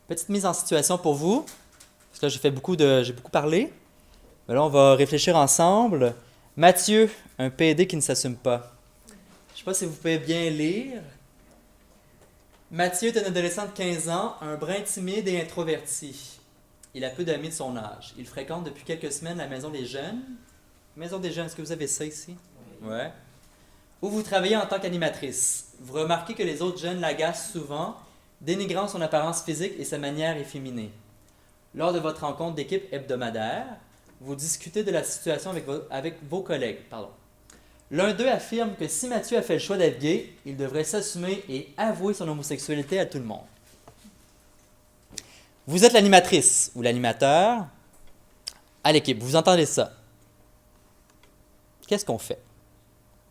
Petite mise en situation pour vous, parce que là j'ai beaucoup parlé. Mais là, on va réfléchir ensemble. Mathieu, un PD qui ne s'assume pas. Je ne sais pas si vous pouvez bien lire. Mathieu est un adolescent de 15 ans, un brin timide et introverti. Il a peu d'amis de son âge. Il fréquente depuis quelques semaines la Maison des Jeunes. Maison des Jeunes, est-ce que vous avez ça ici? Ouais. Où vous travaillez en tant qu'animatrice. Vous remarquez que les autres jeunes l'agacent souvent, dénigrant son apparence physique et sa manière efféminée. Lors de votre rencontre d'équipe hebdomadaire, vous discutez de la situation avec vos collègues. L'un d'eux affirme que si Mathieu a fait le choix d'être gay, il devrait s'assumer et avouer son homosexualité à tout le monde. Vous êtes l'animatrice ou l'animateur à l'équipe. Vous entendez ça. Qu'est-ce qu'on fait?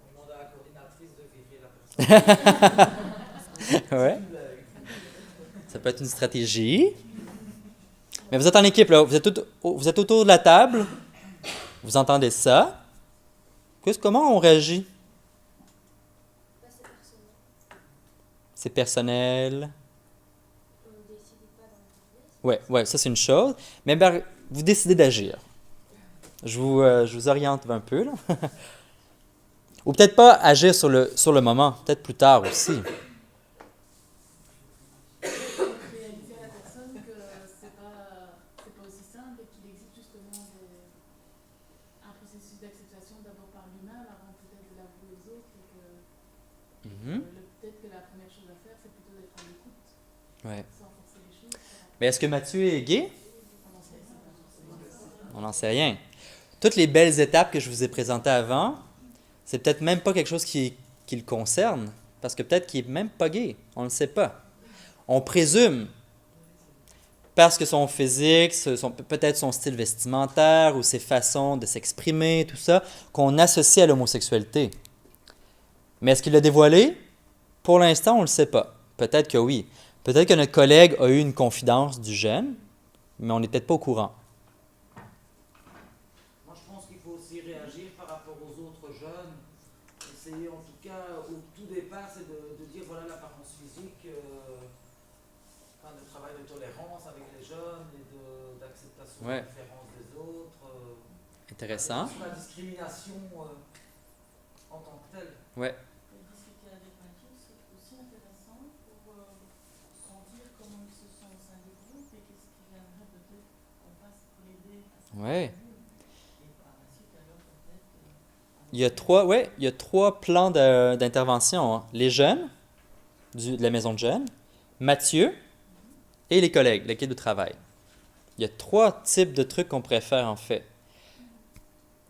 On demande à la coordinatrice de virer la personne. Ouais. Ça peut être une stratégie. Mais vous êtes en équipe, là. Vous êtes autour de la table. Vous entendez ça. Comment on réagit? C'est personnel. Ouais, ça c'est une chose. Mais vous décidez d'agir. Je vous oriente un peu, là. Ou peut-être pas agir sur le moment, peut-être plus tard aussi. Réaliser à la personne que c'est pas aussi simple et qu'il existe justement un processus d'acceptation d'abord par lui-même avant peut-être de l'avouer aux autres et que peut-être que la première chose à faire c'est plutôt d'être à l'écoute Ouais. sans forcer les choses. Mais est-ce que Mathieu est gay? On n'en sait rien. On n'en sait rien. Toutes les belles étapes que je vous ai présentées avant, c'est peut-être même pas quelque chose qui le concerne, parce que peut-être qu'il n'est même pas gay. On ne le sait pas. On présume, parce que son physique, peut-être son style vestimentaire ou ses façons de s'exprimer, tout ça, qu'on associe à l'homosexualité. Mais est-ce qu'il l'a dévoilé? Pour l'instant, on ne le sait pas. Peut-être que oui. Peut-être que notre collègue a eu une confidence du jeune, mais on n'est peut-être pas au courant. Moi, je pense qu'il faut aussi réagir par rapport aux autres jeunes. Essayer, en tout cas, au tout départ, c'est de dire voilà l'apparence physique, enfin, de travail de tolérance avec les jeunes et d'acceptation Ouais. des différences des autres. Intéressant. Sur la discrimination en tant que telle. Ouais. Et discuter avec Mathieu, c'est aussi intéressant pour sentir comment il se sent au sein du groupe et qu'est-ce qu'il aimerait peut-être qu'on fasse pour l'aider à s'en Ouais. et par la suite alors peut-être Il y a trois plans d'intervention, hein. Les jeunes, de la maison de jeunes, Mathieu et les collègues, l'équipe de travail. Il y a trois types de trucs qu'on pourrait faire en fait.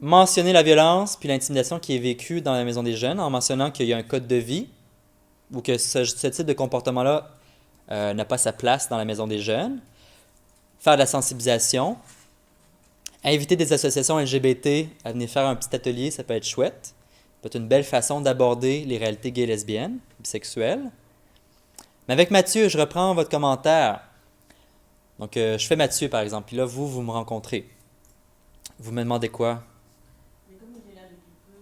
Mentionner la violence puis l'intimidation qui est vécue dans la maison des jeunes en mentionnant qu'il y a un code de vie ou que ce type de comportement-là n'a pas sa place dans la maison des jeunes. Faire de la sensibilisation. Inviter des associations LGBT à venir faire un petit atelier, ça peut être chouette. Ça peut être une belle façon d'aborder les réalités gays et lesbiennes, bisexuelles. Mais avec Mathieu, je reprends votre commentaire. Donc, je fais Mathieu, par exemple. Puis là, vous me rencontrez. Vous me demandez quoi? mais comme il est là depuis peu,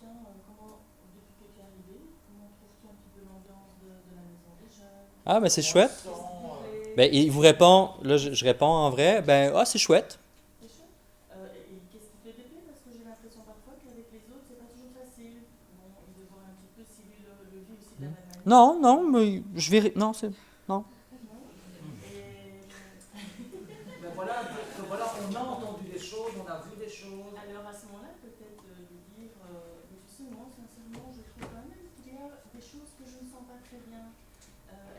tiens, comment, depuis que tu es arrivé, comment trouves-tu un petit peu l'ambiance de la maison des jeunes? Ah, ben c'est chouette. Sans, Ben, il vous répond, là, je réponds en vrai, ben, ah, c'est chouette. C'est chouette. Et qu'est-ce qui te déplaît? Parce que j'ai l'impression parfois qu'avec les autres, c'est pas toujours facile. Bon, de voir un petit peu si lui le vit aussi de la même manière. Non, mais je vais. Non, c'est. Non. Et mais voilà, voilà, on a entendu des choses, on a vu des choses. alors à ce moment-là, peut-être lui dire, mais tu sais, moi, sincèrement, je trouve quand même qu'il y a des choses que je ne sens pas très bien.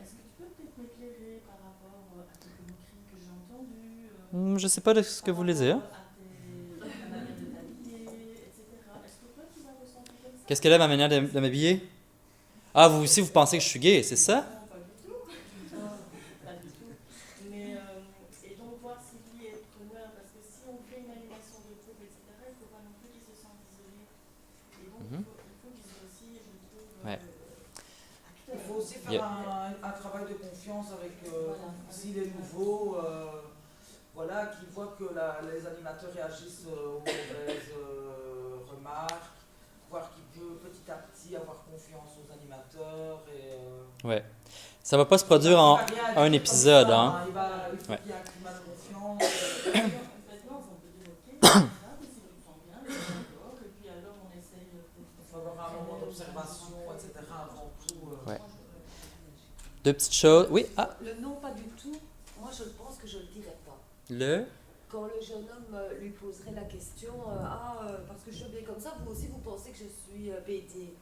Est-ce que tu peux peut-être m'éclairer par rapport à quelques moqueries que j'ai entendues, Je sais pas de ce que par vous voulez dire. rapport à ta manière de t'habiller, etc. Est-ce que toi, tu vas ressentir comme ça? Qu'est-ce qu'elle a, ma manière de m'habiller? Ah, vous aussi, vous pensez que je suis gay, c'est ça? Non, pas du tout. Non, pas du tout. Mais, et donc voir si lui est preneur, parce que si on fait une animation de groupe, etc., il ne faut pas non plus qu'il se sente isolé. Et donc, Mhm. il faut qu'il soit aussi, je trouve, Ouais. Il faut aussi faire Yeah. un travail de confiance avec Voilà. s'il est nouveau, voilà, qu'il voit que les animateurs réagissent aux mauvaises remarques, voir qu'il peut petit à petit avoir confiance aux animateurs et Ouais. Ça va pas se produire il en va rien un dire épisode, comme ça, hein. Il va Ouais. qu'il y a un climat de confiance. Faites-moi, on peut dire ok, ça, mais si tu te sens bien, mais d'accord, et puis alors on essaye peut-être. Il faut avoir un moment d'observation, etc. avant tout. Ouais. Deux petites choses. Oui, Le non, pas du tout, moi je pense que je ne le dirais pas. le. Quand le jeune homme lui poserait la question, parce que je suis bien comme ça, vous aussi vous pensez que je suis PD.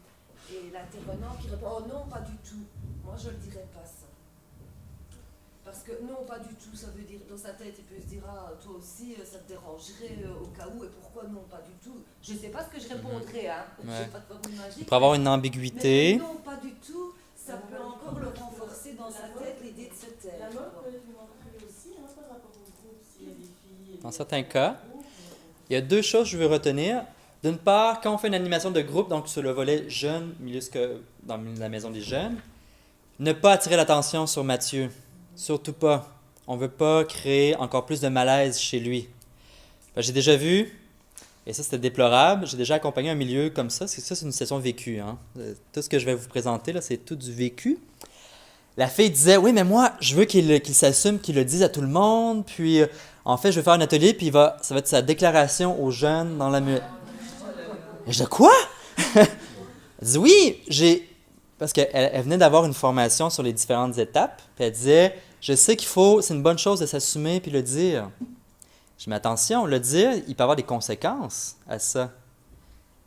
Et l'intervenant qui répond, oh non, pas du tout. Moi je ne le dirais pas ça. Parce que non, pas du tout, ça veut dire, dans sa tête, il peut se dire, ah, toi aussi, ça te dérangerait au cas où, et pourquoi non, pas du tout. Je ne sais pas ce que je répondrais, hein. Ouais. Je n'ai pas de formule magique. Pour avoir une Mais ambiguïté. non, pas du tout, ça peut encore le renforcer dans sa tête, l'idée de se taire. La mode peut être une entrée aussi, hein, par rapport au groupe, s'il y a des filles. Dans certains cas. Il y a deux choses que je veux retenir. D'une part, quand on fait une animation de groupe, donc sur le volet jeune, milieu dans la maison des jeunes, ne pas attirer l'attention sur Mathieu. Surtout pas. On ne veut pas créer encore plus de malaise chez lui. J'ai déjà vu, et ça c'était déplorable, j'ai déjà accompagné un milieu comme ça, c'est une session vécue. Hein. Tout ce que je vais vous présenter, là, c'est tout du vécu. La fille disait, oui, mais moi, je veux qu'il s'assume, qu'il le dise à tout le monde, puis en fait, je vais faire un atelier, puis ça va être sa déclaration aux jeunes dans la mur. Et je dis, quoi? Elle dit, oui, parce qu'elle venait d'avoir une formation sur les différentes étapes, puis elle disait, je sais c'est une bonne chose de s'assumer puis le dire. Je dis, mais attention, le dire, il peut avoir des conséquences à ça.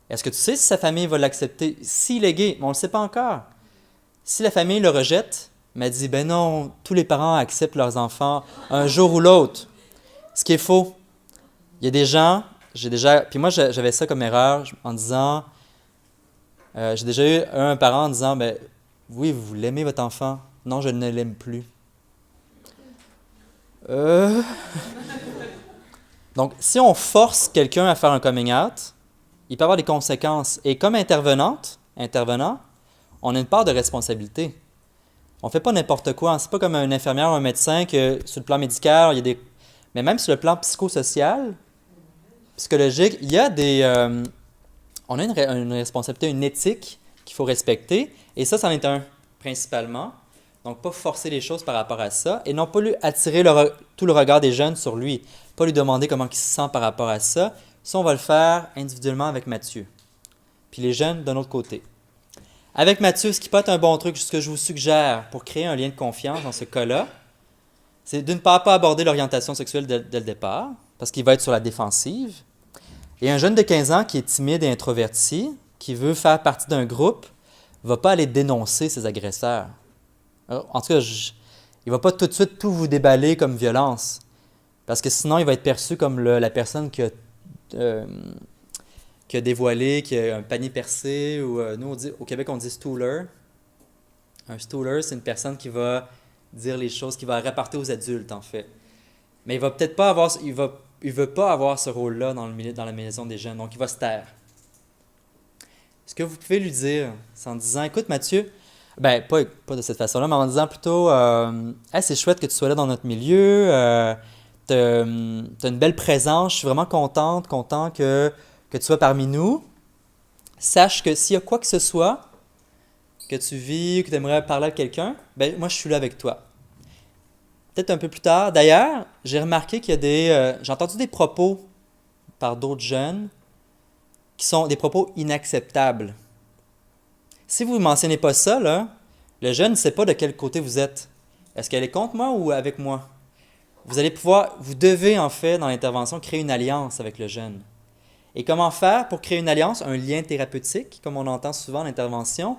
Est-ce que tu sais si sa famille va l'accepter? S'il est gay, mais on ne le sait pas encore. Si la famille le rejette, mais elle dit, ben non, tous les parents acceptent leurs enfants un jour ou l'autre. Ce qui est faux. Il y a des gens, puis moi j'avais ça comme erreur en disant, j'ai déjà eu un parent en disant, ben oui, vous l'aimez votre enfant. Non, je ne l'aime plus. Donc, si on force quelqu'un à faire un coming out, il peut avoir des conséquences. Et comme intervenant, on a une part de responsabilité. On ne fait pas n'importe quoi. C'est pas comme un infirmière ou un médecin que sur le plan médical, il y a des... Mais même sur le plan psychosocial, psychologique, il y a on a une responsabilité, une éthique qu'il faut respecter. Et ça en est un, principalement. Donc, pas forcer les choses par rapport à ça et non pas lui attirer tout le regard des jeunes sur lui. Pas lui demander comment il se sent par rapport à ça. Ça, on va le faire individuellement avec Mathieu. Puis les jeunes, d'un autre côté. Avec Mathieu, ce qui peut être un bon truc, ce que je vous suggère pour créer un lien de confiance dans ce cas-là, c'est d'une part pas aborder l'orientation sexuelle dès le départ, parce qu'il va être sur la défensive. Et un jeune de 15 ans qui est timide et introverti, qui veut faire partie d'un groupe, ne va pas aller dénoncer ses agresseurs. En tout cas, il ne va pas tout de suite tout vous déballer comme violence. Parce que sinon, il va être perçu comme la personne qui a dévoilé, qui a un panier percé, ou nous, au Québec, on dit stooler. Un stooler, c'est une personne qui va dire les choses, qui va rapporter aux adultes, en fait. Mais il va peut-être pas avoir, il veut pas avoir ce rôle-là dans la maison des jeunes, donc il va se taire. Ce que vous pouvez lui dire, c'est en disant, écoute Mathieu, ben pas de cette façon-là, mais en disant plutôt, hey, c'est chouette que tu sois là dans notre milieu, t'as une belle présence, je suis vraiment content que tu sois parmi nous. Sache que s'il y a quoi que ce soit, que tu vis, que tu aimerais parler à quelqu'un, ben moi je suis là avec toi. Peut-être un peu plus tard. D'ailleurs, j'ai remarqué qu'il y a j'ai entendu des propos par d'autres jeunes qui sont des propos inacceptables. Si vous ne mentionnez pas ça, là, le jeune ne sait pas de quel côté vous êtes. Est-ce qu'elle est contre moi ou avec moi? Vous devez en fait, dans l'intervention, créer une alliance avec le jeune. Et comment faire pour créer une alliance, un lien thérapeutique, comme on entend souvent en intervention?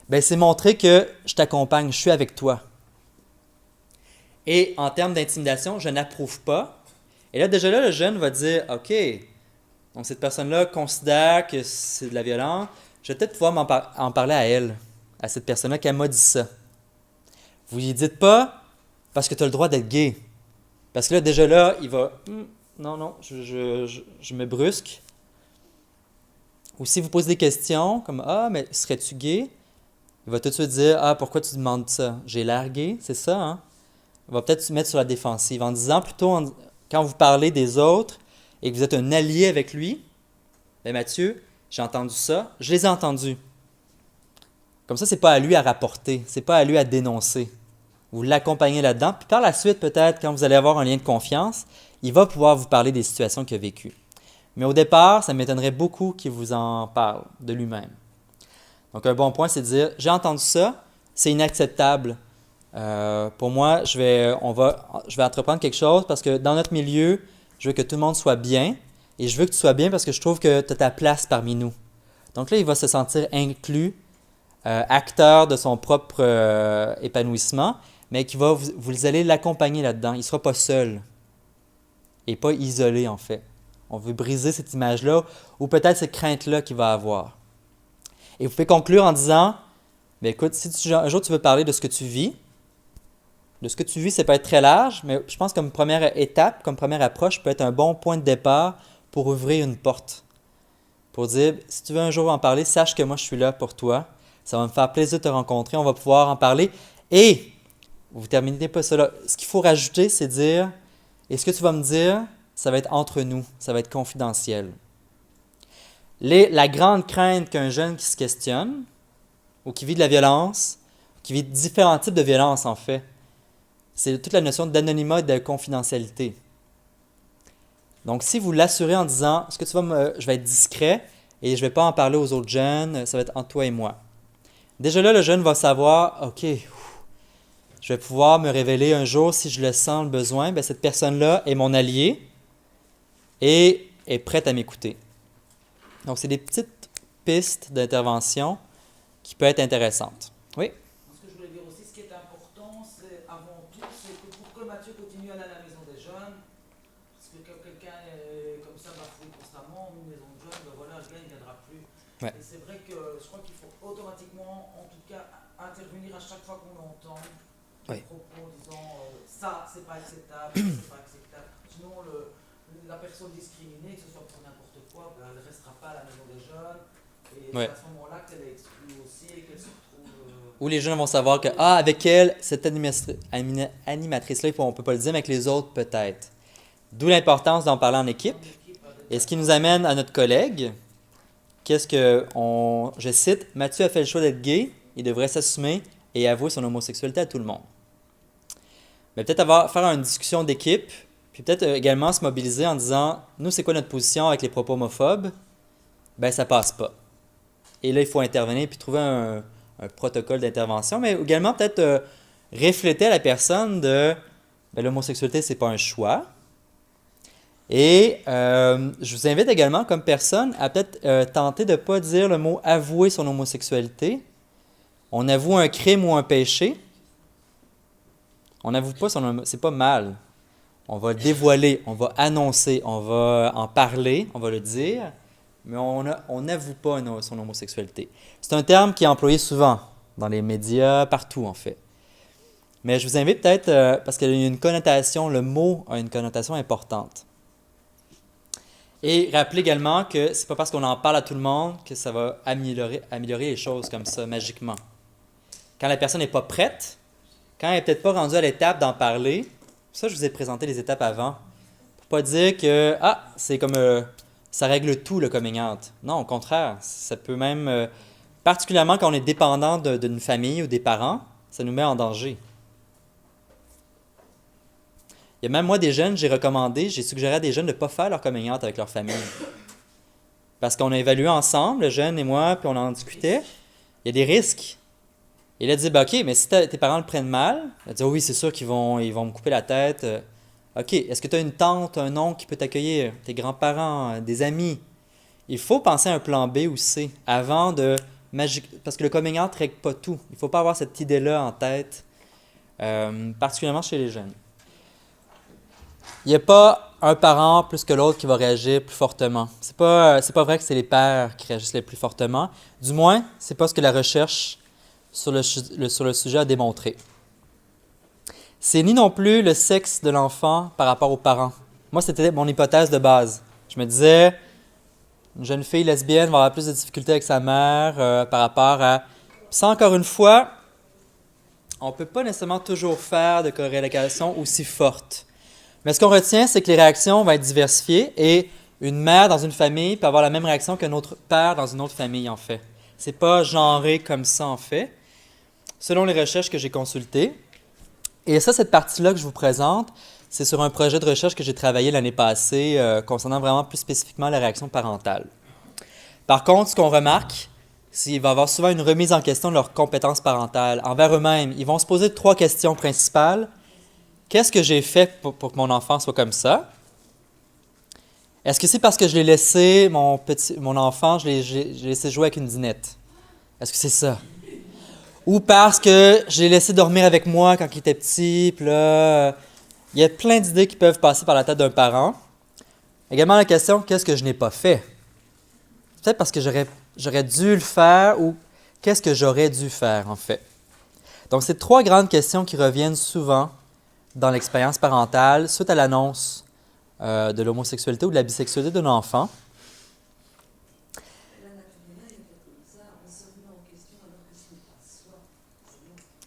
Ben, c'est montrer que je t'accompagne, je suis avec toi. Et en termes d'intimidation, je n'approuve pas. Et là, déjà là, le jeune va dire, OK, donc cette personne-là considère que c'est de la violence, je vais peut-être pouvoir en parler à elle, à cette personne-là qui m'a dit ça. Vous lui dites pas parce que tu as le droit d'être gay. Parce que là, déjà là, il va, non, je me brusque. Ou si vous posez des questions comme, ah, mais serais-tu gay? Il va tout de suite dire, ah, pourquoi tu demandes ça? J'ai l'air gay, c'est ça, hein? Il va peut-être se mettre sur la défensive en disant plutôt, quand vous parlez des autres et que vous êtes un allié avec lui, bien Mathieu, j'ai entendu ça, je les ai entendus. Comme ça, c'est pas à lui à rapporter, c'est pas à lui à dénoncer. vous l'accompagnez là-dedans. Puis par la suite, peut-être, quand vous allez avoir un lien de confiance, il va pouvoir vous parler des situations qu'il a vécues. Mais au départ, ça m'étonnerait beaucoup qu'il vous en parle de lui-même. Donc, un bon point, c'est de dire, j'ai entendu ça, c'est inacceptable. Pour moi, je vais entreprendre quelque chose parce que dans notre milieu, je veux que tout le monde soit bien et je veux que tu sois bien parce que je trouve que tu as ta place parmi nous. Donc là, il va se sentir inclus, acteur de son propre épanouissement, mais vous allez l'accompagner là-dedans. Il ne sera pas seul et pas isolé, en fait. On veut briser cette image-là ou peut-être cette crainte-là qu'il va avoir. Et vous pouvez conclure en disant, bien, écoute, si un jour tu veux parler de ce que tu vis, ça peut être très large, mais je pense que comme première étape, comme première approche, peut être un bon point de départ pour ouvrir une porte. Pour dire, si tu veux un jour en parler, sache que moi je suis là pour toi. Ça va me faire plaisir de te rencontrer, on va pouvoir en parler. Et, vous ne terminez pas cela. Ce qu'il faut rajouter, c'est dire, et ce que tu vas me dire, ça va être entre nous, ça va être confidentiel. La grande crainte qu'un jeune qui se questionne, ou qui vit de la violence, qui vit différents types de violence en fait, c'est toute la notion d'anonymat et de confidentialité. Donc si vous l'assurez en disant, je vais être discret et je ne vais pas en parler aux autres jeunes, ça va être entre toi et moi. Déjà là, le jeune va savoir, OK, je vais pouvoir me révéler un jour si je le sens le besoin, bien, cette personne-là est mon allié et est prête à m'écouter. Donc, c'est des petites pistes d'intervention qui peuvent être intéressantes. Oui? Ce que je voulais dire aussi, ce qui est important, c'est avant tout, c'est que pour que Mathieu continue à aller à la maison des jeunes, parce que quand quelqu'un est comme ça bafouille constamment, une maison de jeunes, ben voilà, le gars il ne viendra plus. Ouais. Et c'est vrai que je crois qu'il faut automatiquement, en tout cas, intervenir à chaque fois qu'on entend des propos en disant ça, c'est pas acceptable, ça, c'est pas acceptable. Sinon, la personne discriminée, que ce soit pour n'importe quoi, ben, elle ne restera pas à la maison des jeunes. Et c'est à ce moment-là qu'elle est exclue aussi et qu'elle se retrouve. Où les jeunes vont savoir que, avec elle, cette animatrice-là, on ne peut pas le dire, mais avec les autres, peut-être. D'où l'importance d'en parler en équipe. Et ce qui nous amène à notre collègue. Je cite, Mathieu a fait le choix d'être gay, il devrait s'assumer et avouer son homosexualité à tout le monde. Mais peut-être faire une discussion d'équipe, puis peut-être également se mobiliser en disant, nous, c'est quoi notre position avec les propos homophobes? Ben, ça passe pas. Et là, il faut intervenir puis trouver un protocole d'intervention, mais également peut-être refléter à la personne de l'homosexualité, c'est pas un choix. Et je vous invite également, comme personne, à peut-être tenter de ne pas dire le mot avouer son homosexualité. On avoue un crime ou un péché. On n'avoue pas c'est pas mal. On va le dévoiler, on va annoncer, on va en parler, on va le dire, mais on n'avoue pas son homosexualité. C'est un terme qui est employé souvent dans les médias, partout en fait. Mais je vous invite peut-être, parce qu'il y a une connotation, le mot a une connotation importante. Et rappelez également que c'est pas parce qu'on en parle à tout le monde que ça va améliorer les choses comme ça, magiquement. Quand la personne n'est pas prête, quand elle n'est peut-être pas rendue à l'étape d'en parler, ça, je vous ai présenté les étapes avant, pour pas dire que, c'est comme, ça règle tout le coming out. Non, au contraire, ça peut même, particulièrement quand on est dépendant d'une famille ou des parents, ça nous met en danger. Il y a même moi des jeunes, j'ai suggéré à des jeunes de ne pas faire leur coming out avec leur famille. Parce qu'on a évalué ensemble, le jeune et moi, puis on en discutait, il y a des risques. Et là, il dit, OK, mais si tes parents le prennent mal, il dit, oui, c'est sûr qu'ils vont me couper la tête. OK, est-ce que tu as une tante, un oncle qui peut t'accueillir, tes grands-parents, des amis? Il faut penser à un plan B ou C avant de... Parce que le coming out ne règle pas tout. Il ne faut pas avoir cette idée-là en tête, particulièrement chez les jeunes. Il n'y a pas un parent plus que l'autre qui va réagir plus fortement. C'est pas vrai que c'est les pères qui réagissent les plus fortement. Du moins, c'est pas ce que la recherche sur le sujet a démontré. C'est ni non plus le sexe de l'enfant par rapport aux parents. Moi, c'était mon hypothèse de base. Je me disais, une jeune fille lesbienne va avoir plus de difficultés avec sa mère par rapport à... Ça, encore une fois, on ne peut pas nécessairement toujours faire de corrélation aussi forte. Mais ce qu'on retient, c'est que les réactions vont être diversifiées et une mère dans une famille peut avoir la même réaction qu'un autre père dans une autre famille, en fait. C'est pas genré comme ça, en fait. Selon les recherches que j'ai consultées, Et ça, cette partie-là que je vous présente, c'est sur un projet de recherche que j'ai travaillé l'année passée concernant vraiment plus spécifiquement la réaction parentale. Par contre, ce qu'on remarque, c'est qu'il va y avoir souvent une remise en question de leurs compétences parentales envers eux-mêmes. Ils vont se poser 3 questions principales. Qu'est-ce que j'ai fait pour que mon enfant soit comme ça? Est-ce que c'est parce que je l'ai laissé, mon enfant, je l'ai laissé jouer avec une dinette? Est-ce que c'est ça? Ou parce que je l'ai laissé dormir avec moi quand il était petit, puis là, il y a plein d'idées qui peuvent passer par la tête d'un parent. Également la question, qu'est-ce que je n'ai pas fait? Peut-être parce que j'aurais dû le faire ou qu'est-ce que j'aurais dû faire, en fait? Donc, c'est 3 grandes questions qui reviennent souvent dans l'expérience parentale suite à l'annonce de l'homosexualité ou de la bisexualité d'un enfant.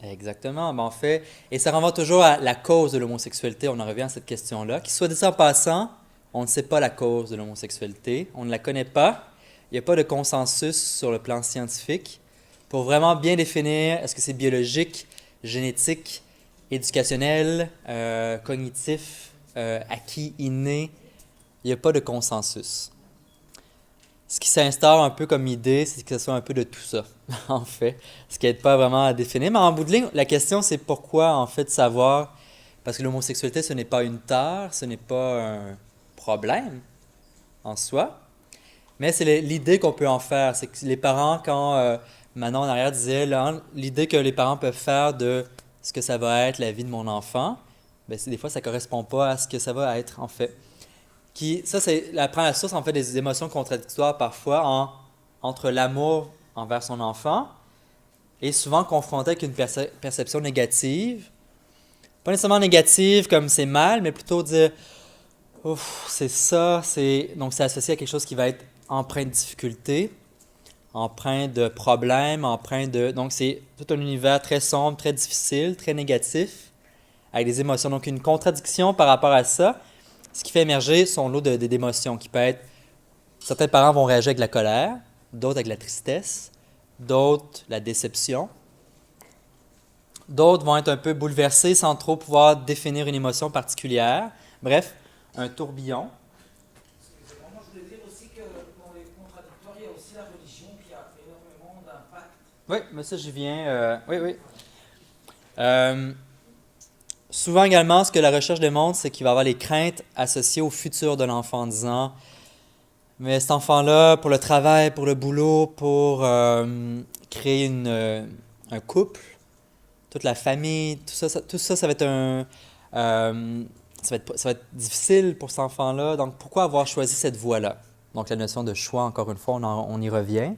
Exactement, ben en fait, et ça renvoie toujours à la cause de l'homosexualité, on en revient à cette question-là, qui soit dit en passant, on ne sait pas la cause de l'homosexualité, on ne la connaît pas, il n'y a pas de consensus sur le plan scientifique pour vraiment bien définir est-ce que c'est biologique, génétique, éducationnel, cognitif, acquis, inné, il n'y a pas de consensus. Ce qui s'instaure un peu comme idée, c'est que ce soit un peu de tout ça, en fait, ce qui n'aide pas vraiment à définir. Mais en bout de ligne, la question, c'est pourquoi, en fait, savoir, parce que l'homosexualité, ce n'est pas une tare, ce n'est pas un problème en soi, mais c'est l'idée qu'on peut en faire. C'est que les parents, quand Manon en arrière disait, l'idée que les parents peuvent faire de ce que ça va être la vie de mon enfant, bien, des fois, ça ne correspond pas à ce que ça va être, en fait. Ça, prend la source, en fait, des émotions contradictoires parfois entre l'amour envers son enfant et souvent confronté avec une perception négative. Pas nécessairement négative comme c'est mal, mais plutôt dire « Ouf, c'est ça ». Donc, c'est associé à quelque chose qui va être empreint de difficulté, empreint de problèmes, Donc, c'est tout un univers très sombre, très difficile, très négatif, avec des émotions. Donc, une contradiction par rapport à ça. Ce qui fait émerger son lot d'émotions qui peut être, certains parents vont réagir avec la colère, d'autres avec la tristesse, d'autres la déception, d'autres vont être un peu bouleversés sans trop pouvoir définir une émotion particulière. Bref, un tourbillon. Excusez-moi, moi je voulais dire aussi que dans les contradictoires, il y a aussi la religion qui a énormément d'impact. Oui, mais ça j'y viens. Oui. Souvent également, ce que la recherche démontre, c'est qu'il va y avoir les craintes associées au futur de l'enfant en disant « Mais cet enfant-là, pour le travail, pour le boulot, pour créer un couple, toute la famille, tout ça, ça va être ça va être difficile pour cet enfant-là. Donc, pourquoi avoir choisi cette voie-là? » Donc, la notion de choix, encore une fois, on y revient.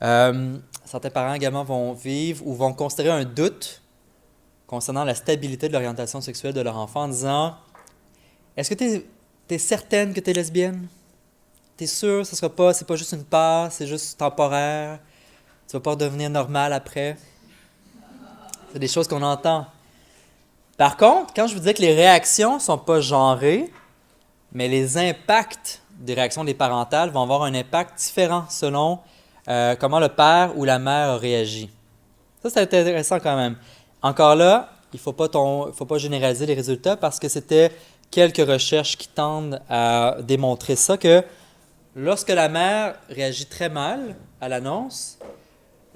Certains parents également vont vivre ou vont considérer un doute concernant la stabilité de l'orientation sexuelle de leur enfant en disant « Est-ce que tu es certaine que tu es lesbienne? Tu es sûre que c'est pas juste une passe, c'est juste temporaire? Tu vas pas redevenir normal après? » C'est des choses qu'on entend. Par contre, quand je vous disais que les réactions ne sont pas genrées, mais les impacts des réactions des parentales vont avoir un impact différent selon comment le père ou la mère a réagi. Ça, c'est intéressant quand même. Encore là, il ne faut pas généraliser les résultats parce que c'était quelques recherches qui tendent à démontrer ça, que lorsque la mère réagit très mal à l'annonce,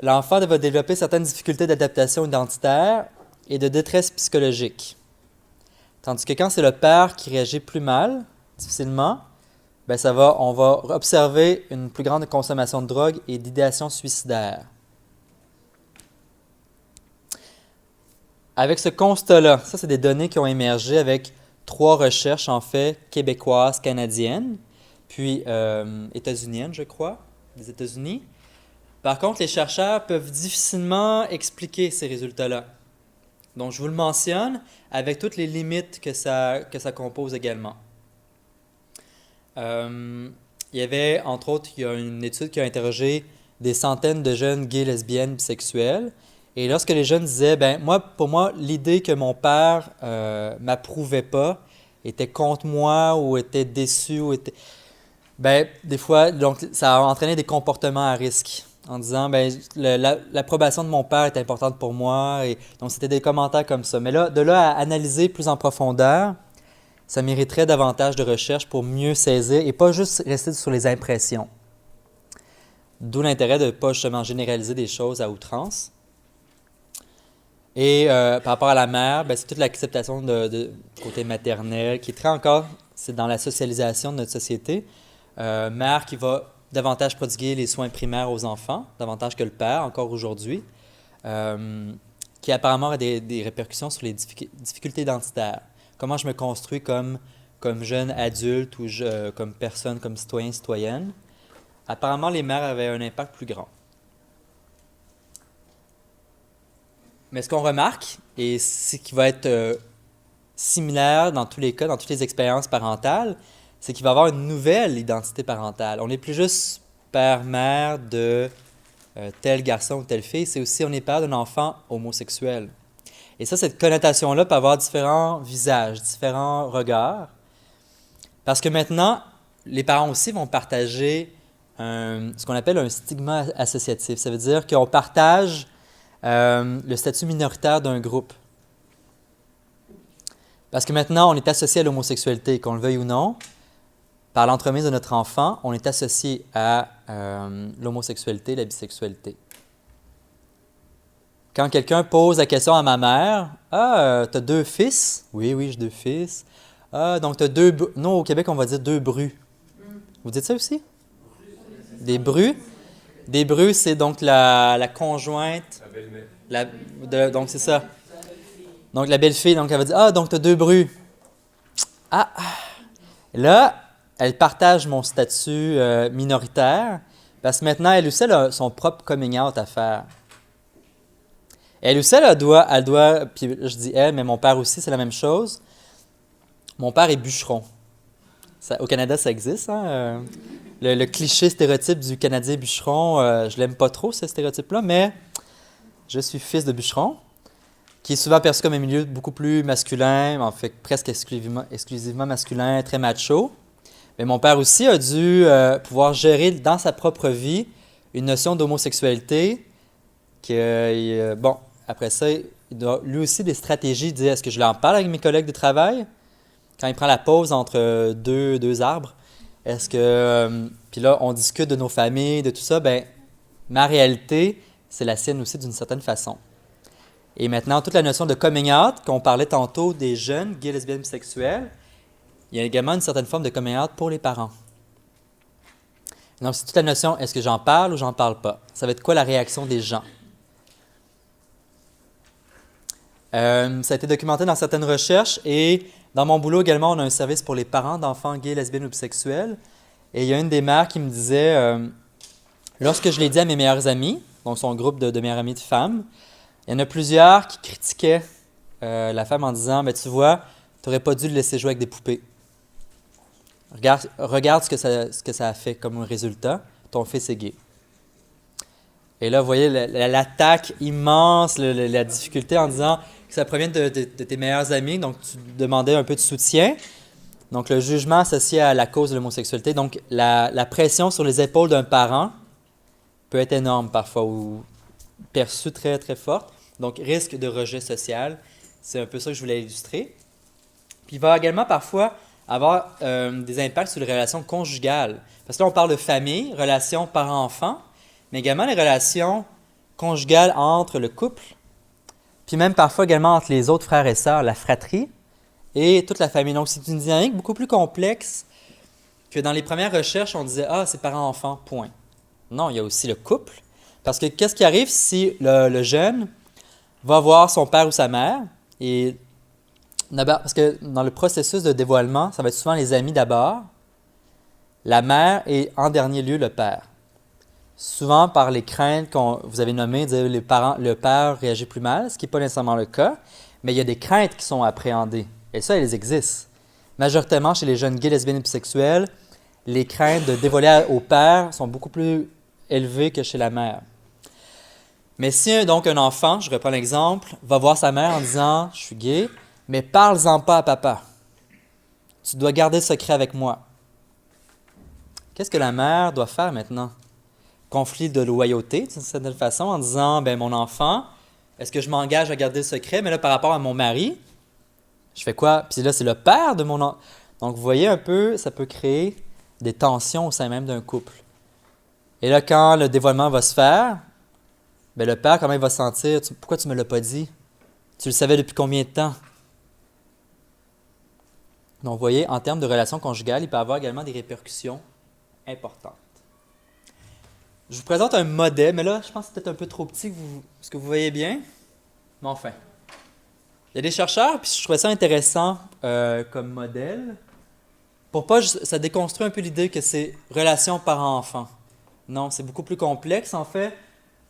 l'enfant va développer certaines difficultés d'adaptation identitaire et de détresse psychologique. Tandis que quand c'est le père qui réagit plus mal, difficilement, ben on va observer une plus grande consommation de drogue et d'idéation suicidaire. Avec ce constat-là, ça, c'est des données qui ont émergé avec 3 recherches, en fait, québécoises, canadiennes, puis états-uniennes, je crois, des États-Unis. Par contre, les chercheurs peuvent difficilement expliquer ces résultats-là. Donc, je vous le mentionne avec toutes les limites que ça compose également. Il y avait, entre autres, il y a une étude qui a interrogé des centaines de jeunes gays, lesbiennes, bisexuels. Et lorsque les jeunes disaient, pour moi, l'idée que mon père m'approuvait pas, était contre moi ou était déçu, des fois, donc, ça a entraîné des comportements à risque. en disant l'approbation de mon père est importante pour moi. Et donc, c'était des commentaires comme ça. Mais là, de là à analyser plus en profondeur, ça mériterait davantage de recherche pour mieux saisir et pas juste rester sur les impressions. D'où l'intérêt de ne pas justement généraliser des choses à outrance. Et par rapport à la mère, c'est toute l'acceptation de côté maternel qui est très encore, c'est dans la socialisation de notre société. Mère qui va davantage prodiguer les soins primaires aux enfants, davantage que le père, encore aujourd'hui, qui apparemment a des répercussions sur les difficultés identitaires. Comment je me construis comme jeune adulte ou comme personne, comme citoyen, citoyenne. Apparemment, les mères avaient un impact plus grand. Mais ce qu'on remarque, et ce qui va être similaire dans tous les cas, dans toutes les expériences parentales, c'est qu'il va y avoir une nouvelle identité parentale. On n'est plus juste père-mère de tel garçon ou telle fille, c'est aussi on est père d'un enfant homosexuel. Et ça, cette connotation-là peut avoir différents visages, différents regards. Parce que maintenant, les parents aussi vont partager ce qu'on appelle un stigma associatif. Ça veut dire qu'on partage le statut minoritaire d'un groupe. Parce que maintenant, on est associé à l'homosexualité, qu'on le veuille ou non. Par l'entremise de notre enfant, on est associé à l'homosexualité, la bisexualité. Quand quelqu'un pose la question à ma mère, « Ah, t'as 2 fils? » Oui, j'ai 2 fils. « Ah, donc t'as 2... Non, au Québec, on va dire 2 brus. » Vous dites ça aussi? Des brus? Des brus, c'est donc la conjointe. La belle-mère. Donc, c'est ça. Donc, la belle-fille, donc elle va dire, « Ah, donc t'as 2 brus. » Ah! Là, elle partage mon statut minoritaire parce que maintenant, elle aussi, elle a son propre coming out à faire. Elle aussi, elle doit, puis je dis elle, mais mon père aussi, c'est la même chose. Mon père est bûcheron. Au Canada, ça existe, hein? Le cliché stéréotype du Canadien bûcheron, je l'aime pas trop, ce stéréotype-là, mais je suis fils de bûcheron, qui est souvent perçu comme un milieu beaucoup plus masculin, en fait presque exclusivement masculin, très macho. Mais mon père aussi a dû pouvoir gérer dans sa propre vie une notion d'homosexualité que, après ça, il doit lui aussi des stratégies, il dit, est-ce que je l'en parle avec mes collègues de travail? Quand il prend la pause entre deux arbres, est-ce que... puis là, on discute de nos familles, de tout ça, ma réalité, c'est la sienne aussi d'une certaine façon. Et maintenant, toute la notion de coming out, qu'on parlait tantôt des jeunes gays, lesbiennes, bisexuels, il y a également une certaine forme de coming out pour les parents. Donc, c'est toute la notion, est-ce que j'en parle ou j'en parle pas? Ça va être quoi la réaction des gens? Ça a été documenté dans certaines recherches et dans mon boulot également, on a un service pour les parents d'enfants gays, lesbiennes ou bisexuels. Et il y a une des mères qui me disait, lorsque je l'ai dit à mes meilleurs amis, donc son groupe de meilleurs amis de femmes, il y en a plusieurs qui critiquaient la femme en disant, tu vois, tu n'aurais pas dû le laisser jouer avec des poupées. Regarde ce que ça a fait comme résultat, ton fils est gay. Et là, vous voyez l'attaque immense, la difficulté en disant que ça provient de tes meilleurs amis, donc tu demandais un peu de soutien. Donc, le jugement associé à la cause de l'homosexualité. Donc, la pression sur les épaules d'un parent peut être énorme parfois ou perçue très, très forte. Donc, risque de rejet social. C'est un peu ça que je voulais illustrer. Puis, il va également parfois avoir des impacts sur les relations conjugales. Parce que là, on parle de famille, relations parents-enfants, mais également les relations conjugales entre le couple, puis même parfois également entre les autres frères et sœurs, la fratrie et toute la famille. Donc, c'est une dynamique beaucoup plus complexe que dans les premières recherches, on disait « Ah, c'est parents-enfants, point ». Non, il y a aussi le couple. Parce que qu'est-ce qui arrive si le jeune va voir son père ou sa mère? Et parce que dans le processus de dévoilement, ça va être souvent les amis d'abord, la mère et en dernier lieu le père. Souvent par les craintes que vous avez nommées, le père réagit plus mal, ce qui n'est pas nécessairement le cas, mais il y a des craintes qui sont appréhendées. Et ça, elles existent. Majoritairement chez les jeunes gays, lesbiennes et bisexuels, les craintes de dévoiler au père sont beaucoup plus élevées que chez la mère. Mais si donc un enfant, je reprends l'exemple, va voir sa mère en disant « Je suis gay », mais parle-en pas à papa. Tu dois garder le secret avec moi. Qu'est-ce que la mère doit faire maintenant? conflit de loyauté, d'une certaine façon, en disant, ben mon enfant, est-ce que je m'engage à garder le secret? Mais là, par rapport à mon mari, je fais quoi? Puis là, c'est le père de mon enfant. Donc, vous voyez un peu, ça peut créer des tensions au sein même d'un couple. Et là, quand le dévoilement va se faire, ben le père, comment il va se sentir? Pourquoi tu ne me l'as pas dit? Tu le savais depuis combien de temps? Donc, vous voyez, en termes de relations conjugales, il peut y avoir également des répercussions importantes. Je vous présente un modèle, mais là, je pense que c'est peut-être un peu trop petit. Est-ce que vous voyez bien? Mais enfin. Il y a des chercheurs, puis je trouvais ça intéressant comme modèle. Pour pas, ça déconstruit un peu l'idée que c'est relation parent-enfant. Non, c'est beaucoup plus complexe. En fait,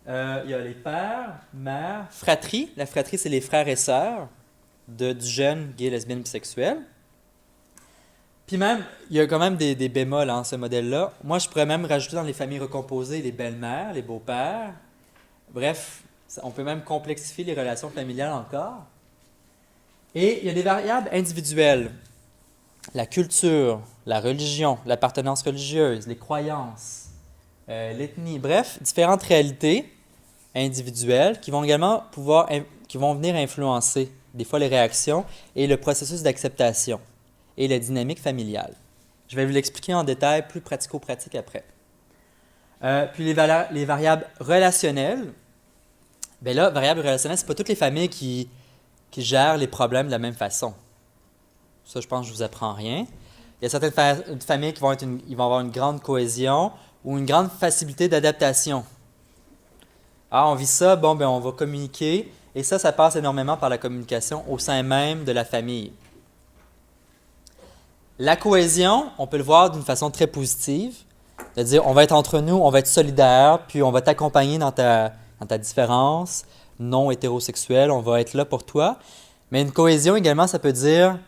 il y a les pères, mères, fratries. La fratrie, c'est les frères et sœurs du jeune gay, lesbienne, bisexuel. Puis même, il y a quand même des bémols en ce modèle-là. Moi, je pourrais même rajouter dans les familles recomposées les belles-mères, les beaux-pères. Bref, on peut même complexifier les relations familiales encore. Et il y a des variables individuelles. La culture, la religion, l'appartenance religieuse, les croyances, l'ethnie. Bref, différentes réalités individuelles qui vont également qui vont venir influencer des fois les réactions et le processus d'acceptation et la dynamique familiale. Je vais vous l'expliquer en détail, plus pratico-pratique après. Puis les variables relationnelles. Bien là, variables relationnelles, ce n'est pas toutes les familles qui gèrent les problèmes de la même façon. Ça, je pense que je ne vous apprends rien. Il y a certaines familles qui vont avoir une grande cohésion ou une grande facilité d'adaptation. Ah, on vit ça, bon, ben on va communiquer. Et ça passe énormément par la communication au sein même de la famille. La cohésion, on peut le voir d'une façon très positive. C'est-à-dire, on va être entre nous, on va être solidaires, puis on va t'accompagner dans ta différence non hétérosexuelle, on va être là pour toi. Mais une cohésion également, ça peut dire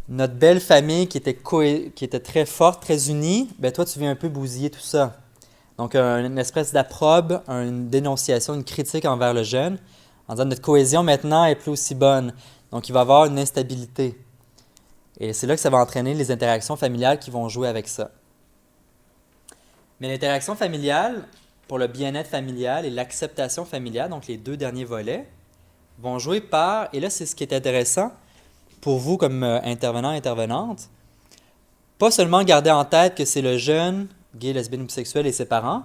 notre belle famille qui était très forte, très unie, ben toi, tu viens un peu bousiller tout ça. Donc, une espèce d'approbe, une dénonciation, une critique envers le jeune, en disant notre cohésion maintenant est plus aussi bonne. Donc, il va y avoir une instabilité. Et c'est là que ça va entraîner les interactions familiales qui vont jouer avec ça. Mais l'interaction familiale, pour le bien-être familial et l'acceptation familiale, donc les deux derniers volets, vont jouer par, et là c'est ce qui est intéressant pour vous comme intervenant, intervenante, pas seulement garder en tête que c'est le jeune, gay, lesbienne ou bisexuel et ses parents,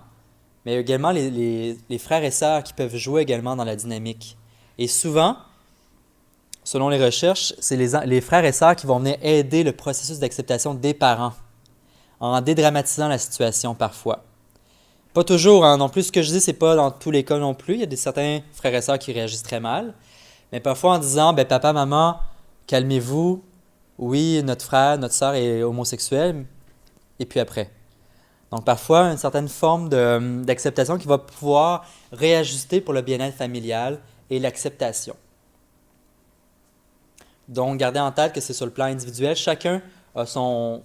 mais également les frères et sœurs qui peuvent jouer également dans la dynamique. Et souvent, selon les recherches, c'est les frères et sœurs qui vont venir aider le processus d'acceptation des parents, en dédramatisant la situation parfois. Pas toujours, hein, non plus, ce que je dis, c'est pas dans tous les cas non plus. Il y a certains frères et sœurs qui réagissent très mal. Mais parfois en disant, ben papa, maman, calmez-vous. Oui, notre frère, notre sœur est homosexuel. Et puis après. Donc parfois, une certaine forme d'acceptation qui va pouvoir réajuster pour le bien-être familial et l'acceptation. Donc, gardez en tête que c'est sur le plan individuel. Chacun a son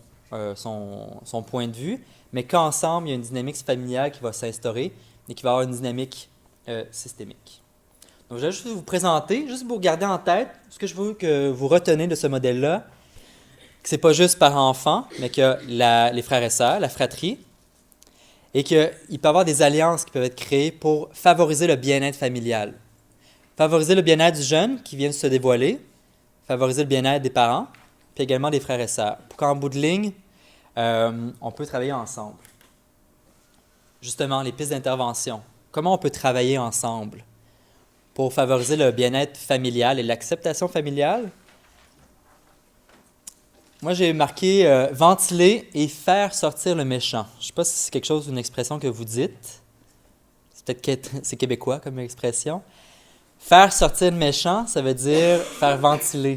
point de vue, mais qu'ensemble, il y a une dynamique familiale qui va s'instaurer et qui va avoir une dynamique systémique. Donc, je vais juste vous présenter, juste pour garder en tête ce que je veux que vous retenez de ce modèle-là, que ce n'est pas juste par enfant, mais que les frères et sœurs, la fratrie, et qu'il peut y avoir des alliances qui peuvent être créées pour favoriser le bien-être familial. Favoriser le bien-être du jeune qui vient de se dévoiler, favoriser le bien-être des parents, puis également des frères et sœurs. Pour qu'en bout de ligne, on peut travailler ensemble. Justement, les pistes d'intervention. Comment on peut travailler ensemble pour favoriser le bien-être familial et l'acceptation familiale? Moi, j'ai marqué ventiler et faire sortir le méchant. Je ne sais pas si c'est quelque chose, une expression que vous dites. C'est québécois comme expression. Faire sortir le méchant, ça veut dire faire ventiler.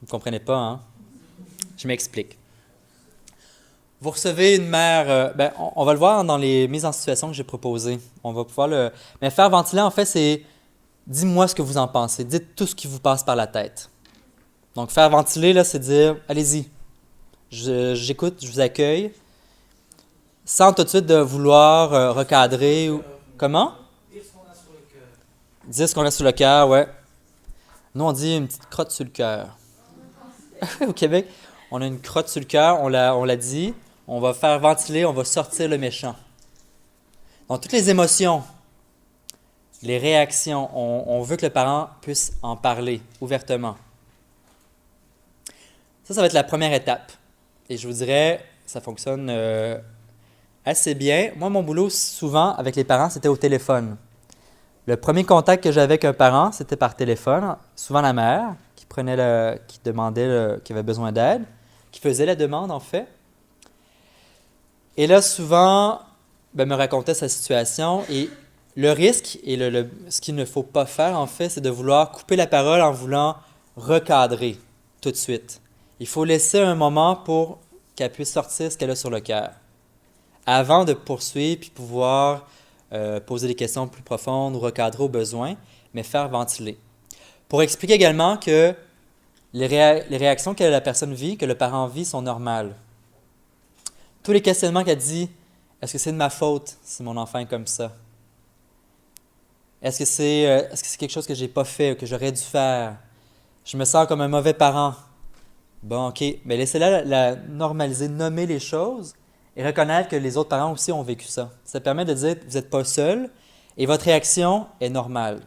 Vous ne comprenez pas, hein? Je m'explique. Vous recevez une mère, on va le voir dans les mises en situation que j'ai proposées. On va pouvoir mais faire ventiler, en fait, c'est dis-moi ce que vous en pensez. Dites tout ce qui vous passe par la tête. Donc, faire ventiler, là, c'est dire allez-y, j'écoute, je vous accueille, sans tout de suite de vouloir recadrer. Comment? Dire ce qu'on a sur le cœur. Dire ce qu'on a sur le cœur, ouais. Nous, on dit une petite crotte sur le cœur. Au Québec, on a une crotte sur le cœur, on l'a dit. On va faire ventiler, on va sortir le méchant. Donc, toutes les émotions, les réactions, on veut que le parent puisse en parler ouvertement. Ça va être la première étape. Et je vous dirais, ça fonctionne assez bien. Moi, mon boulot, souvent, avec les parents, c'était au téléphone. Le premier contact que j'avais avec un parent, c'était par téléphone. Souvent la mère qui demandait, qui avait besoin d'aide, qui faisait la demande, en fait. Et là, souvent, me racontait sa situation. Et le risque, et ce qu'il ne faut pas faire, en fait, c'est de vouloir couper la parole en voulant recadrer tout de suite. Il faut laisser un moment pour qu'elle puisse sortir ce qu'elle a sur le cœur, avant de poursuivre puis pouvoir poser des questions plus profondes ou recadrer au besoin, mais faire ventiler. Pour expliquer également que les réactions que la personne vit, que le parent vit, sont normales. Tous les questionnements qu'elle dit, est-ce que c'est de ma faute si mon enfant est comme ça? Est-ce que c'est quelque chose que je n'ai pas fait ou que j'aurais dû faire? Je me sens comme un mauvais parent. Bon, OK, mais laissez-la la normaliser, nommer les choses et reconnaître que les autres parents aussi ont vécu ça. Ça permet de dire que vous n'êtes pas seul et votre réaction est normale.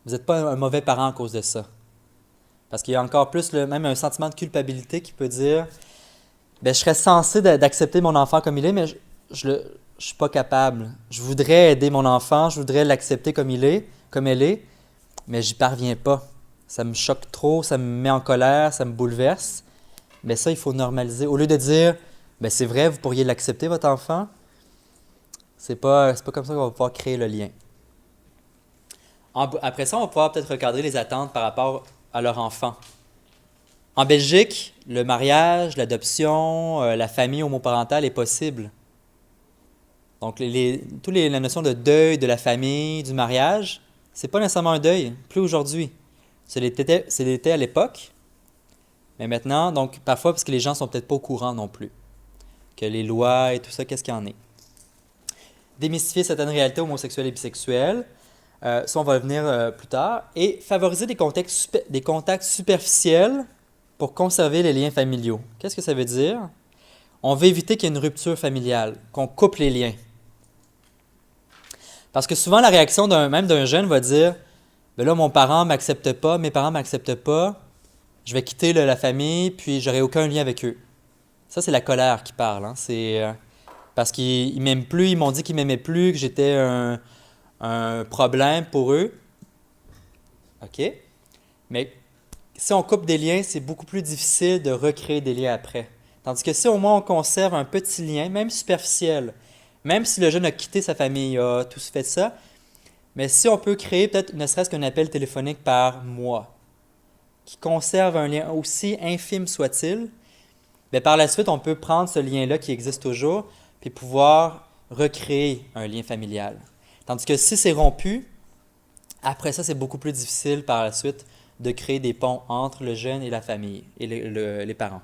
Vous n'êtes pas un mauvais parent à cause de ça. Parce qu'il y a encore plus même un sentiment de culpabilité qui peut dire je serais censé d'accepter mon enfant comme il est, mais je ne suis pas capable. Je voudrais aider mon enfant, je voudrais l'accepter comme elle est, mais j'y parviens pas. Ça me choque trop, ça me met en colère, ça me bouleverse. Mais ça, il faut normaliser. Au lieu de dire, c'est vrai, vous pourriez l'accepter, votre enfant, c'est pas comme ça qu'on va pouvoir créer le lien. Après ça, on va pouvoir peut-être recadrer les attentes par rapport à leur enfant. En Belgique, le mariage, l'adoption, la famille homoparentale est possible. Donc, la notion de deuil, de la famille, du mariage, c'est pas nécessairement un deuil, plus aujourd'hui. C'était à l'époque, mais maintenant, donc parfois, parce que les gens sont peut-être pas au courant non plus, que les lois et tout ça, qu'est-ce qu'il y en est. Démystifier certaines réalités homosexuelles et bisexuelles, ça on va venir plus tard, et favoriser des contacts superficiels pour conserver les liens familiaux. Qu'est-ce que ça veut dire? On veut éviter qu'il y ait une rupture familiale, qu'on coupe les liens. Parce que souvent, la réaction même d'un jeune va dire là, mon parent ne m'accepte pas, mes parents ne m'acceptent pas, je vais quitter la famille, puis je n'aurai aucun lien avec eux. Ça, c'est la colère qui parle. Hein. C'est parce qu'ils ne m'aiment plus, ils m'ont dit qu'ils ne m'aimaient plus, que j'étais un problème pour eux. OK? Mais si on coupe des liens, c'est beaucoup plus difficile de recréer des liens après. Tandis que si au moins on conserve un petit lien, même superficiel, même si le jeune a quitté sa famille, a tout fait ça, mais si on peut créer peut-être ne serait-ce qu'un appel téléphonique par mois, qui conserve un lien aussi infime soit-il, par la suite, on peut prendre ce lien-là qui existe toujours, puis pouvoir recréer un lien familial. Tandis que si c'est rompu, après ça, c'est beaucoup plus difficile par la suite de créer des ponts entre le jeune et la famille, et les parents.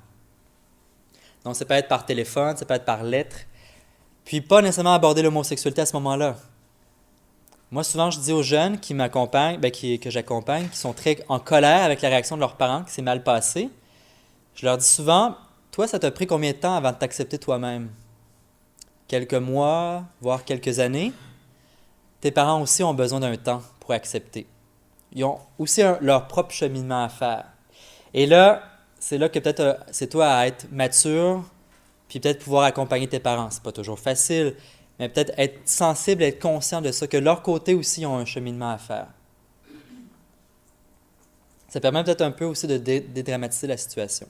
Donc, ça peut être par téléphone, ça peut être par lettre, puis pas nécessairement aborder l'homosexualité à ce moment-là. Moi, souvent, je dis aux jeunes qui m'accompagnent, que j'accompagne, qui sont très en colère avec la réaction de leurs parents, qui s'est mal passé, je leur dis souvent, toi, ça t'a pris combien de temps avant de t'accepter toi-même? Quelques mois, voire quelques années. Tes parents aussi ont besoin d'un temps pour accepter. Ils ont aussi leur propre cheminement à faire. Et là, c'est là que peut-être c'est toi à être mature, puis peut-être pouvoir accompagner tes parents. C'est pas toujours facile, mais peut-être être sensible, être conscient de ça, que leur côté aussi ont un cheminement à faire. Ça permet peut-être un peu aussi de dédramatiser la situation.